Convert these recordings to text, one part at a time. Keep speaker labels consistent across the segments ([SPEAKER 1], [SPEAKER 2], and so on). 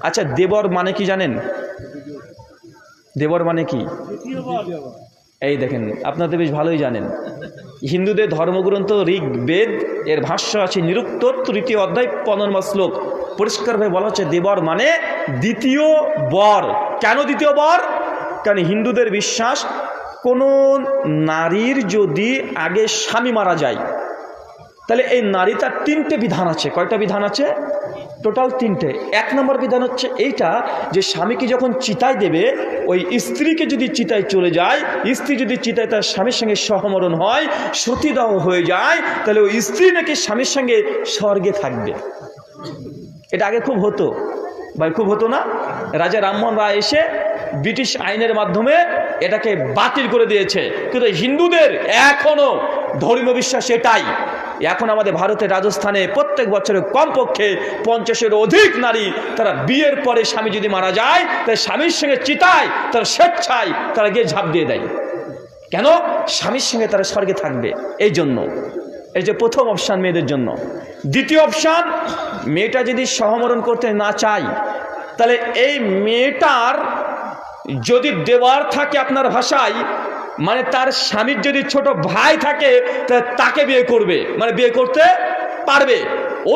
[SPEAKER 1] আচ্ছা, দেবর মানে কি জানেন? দেবর মানে কি? এই দেখেন, আপনারা তো বেশ ভালোই জানেন। হিন্দুদের ধর্মগ্রন্থ ঋগ্বেদ এর ভাষ্য আছে নিরুক্তর 3 অধ্যায় 15 শ্লোক, পরিষ্কারভাবে বলা হচ্ছে দেবর মানে দ্বিতীয় বর। কেন দ্বিতীয় বর? কারণ হিন্দুদের বিশ্বাস কোনো নারীর যদি আগে স্বামী মারা যায়, তাহলে এই নারীটার 3টে বিধান আছে। কয়টা বিধান আছে? টোটাল 3টে। 1 নম্বর বিধান হচ্ছে এইটা যে স্বামীকে যখন চিতায় দেবে, ওই স্ত্রীকে যদি চিতায় চলে যায়, স্ত্রী যদি চিতায় তার স্বামীর সঙ্গে সহমরণ হয়, সতীদাহ হয়ে যায়, তাহলে ওই স্ত্রী নাকি স্বামীর সঙ্গে স্বর্গে থাকবে। এটা আগে খুব হতো ভাই, খুব হতো না? রাজা রামমোহন রায় এসে ব্রিটিশ আইনের মাধ্যমে এটাকে বাতিল করে দিয়েছে, কিন্তু হিন্দুদের এখনো ধর্মীয় বিশ্বাস এটাই। এখন আমাদের ভারতের রাজস্থানে প্রত্যেক বছরে কমপক্ষে 50-এর অধিক নারী তারা বিয়ের পরে স্বামী যদি মারা যায়, তাই স্বামীর সঙ্গে চিতায় তারা স্বেচ্ছায় তারা গিয়ে ঝাঁপ দিয়ে দেয়। কেন? স্বামীর সঙ্গে তারা স্বর্গে থাকবে এই জন্য। এই যে প্রথম অপশান মেয়েদের জন্য। দ্বিতীয় অপশান, মেয়েটা যদি সহমরণ করতে না চায়, তাহলে এই মেয়েটার যদি দেওয়ার থাকে, আপনার ভাষায় মানে তার স্বামীর যদি ছোট ভাই থাকে, তাকে বিয়ে করবে, মানে বিয়ে করতে পারবে।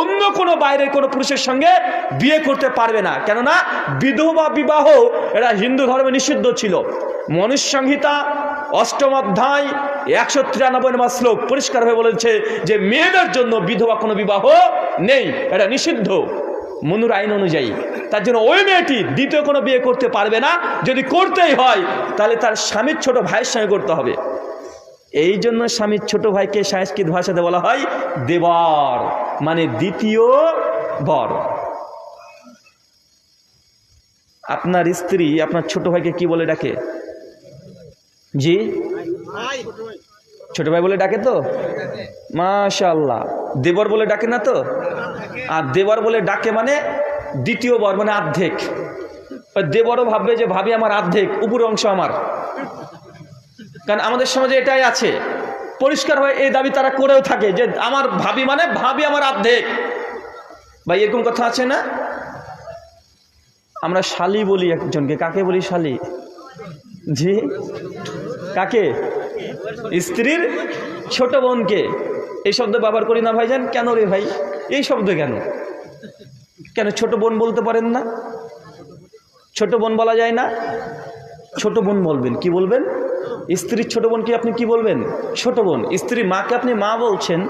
[SPEAKER 1] অন্য কোনো বাইরের কোনো পুরুষের সঙ্গে বিয়ে করতে পারবে না। কেননা বিধবা বিবাহ এটা হিন্দু ধর্মে নিষিদ্ধ ছিল। মনুষ্য সংহিতা 8ম অধ্যায় 193 শ্লোক পরিষ্কারভাবে বলেছে যে মেয়েদের জন্য বিধবা কোনো বিবাহ নেই, এটা নিষিদ্ধ মনুর আইন অনুযায়ী। তার জন্য ওই মেয়েটি দ্বিতীয় কোনো বিয়ে করতে পারবে না। যদি করতেই হয় তাহলে তার স্বামীর ছোট ভাইয়ের সঙ্গে করতে হবে। এই জন্য স্বামীর ছোট ভাইকে সংস্কৃত ভাষাতে বলা হয় দেবর, মানে দ্বিতীয় বর। আপনার স্ত্রী আপনার ছোট ভাইকে কি বলে ডাকে? জি, ছোট ভাই বলে ডাকে তো? মাশাআল্লাহ। দেবর বলে ডাকে না তো? আর দেবর বলে ডাকে মানে দ্বিতীয় বর, মানে অর্ধেক। দেবরও ভাববে যে ভাবি আমার অর্ধেক, উপর অংশ আমার। কারণ আমাদের সমাজে এটাই আছে, পরিষ্কার হয় এই দাবি তারা করেও থাকে যে আমার ভাবি মানে ভাবি আমার অর্ধেক। ভাই এরকম কথা আছে না? আমরা শালি বলি একজনকে। কাকে বলি শালি? জি, কাকে? স্ত্রীর ছোট বোনকে। এই শব্দ ব্যবহার করি না ভাইজান। কেন রে ভাই এই শব্দ কেন? কেন ছোট বোন বলতে পারেন না? ছোট বোন বলা যায় না? ছোট বোন বলবেন। কি বলবেন? স্ত্রীর ছোট বোনকে আপনি কি বলবেন? ছোট বোন। স্ত্রী মাকে আপনি মা বলছেন,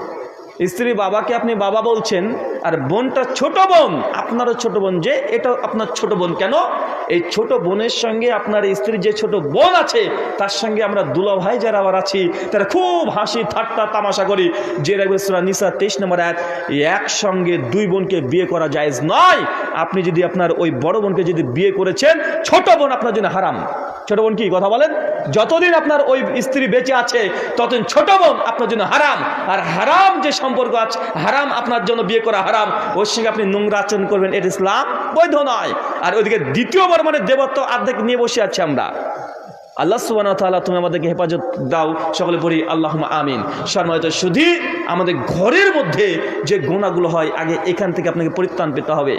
[SPEAKER 1] স্ত্রী বাবাকে আপনি বাবা বলছেন, আর বোনটা ছোট বোন, আপনারও ছোট বোন, যে এটা আপনার ছোট বোন। কেন? এই ছোট বোনের সঙ্গে আপনার স্ত্রীর যে ছোট বোন আছে তার সঙ্গে আমরা দুলা ভাই যারা আবার আছি তারা খুব হাসি ঠাট্টা তামাশা করি। যে সূরা নিসা 23 নম্বর আয়াত, একসঙ্গে 2 বোনকে বিয়ে করা জায়েজ নয়। আপনি যদি আপনার ওই বড় বোনকে যদি বিয়ে করেছেন, ছোট বোন আপনার জন্য হারাম। ছোট বোন কি কথা বলেন? যতদিন আপনার ওই স্ত্রী বেঁচে আছে ততদিন ছোট বোন আপনার জন্য হারাম। আর হারাম যে সম্পর্ক আছে, হারাম আপনার জন্য বিয়ে করা হারাম, ওর সঙ্গে আপনি নোংরা আচরণ করবেন, এটা ইসলাম বৈধ নয়। আর ওইদিকে দ্বিতীয়বার মানে দেবত্ব অর্ধেক নিয়ে বসে আছি আমরা। আল্লাহ সুবহানাহু ওয়া তাআলা তুমি আমাদেরকে হেফাজত দাও, সকলে পড়ি আল্লাহুম্মা আমিন। সম্মানিত শুধু আমাদের ঘরের মধ্যে যে গুনাহগুলো হয়, আগে এখান থেকে আপনাকে পরিত্রাণ পেতে হবে।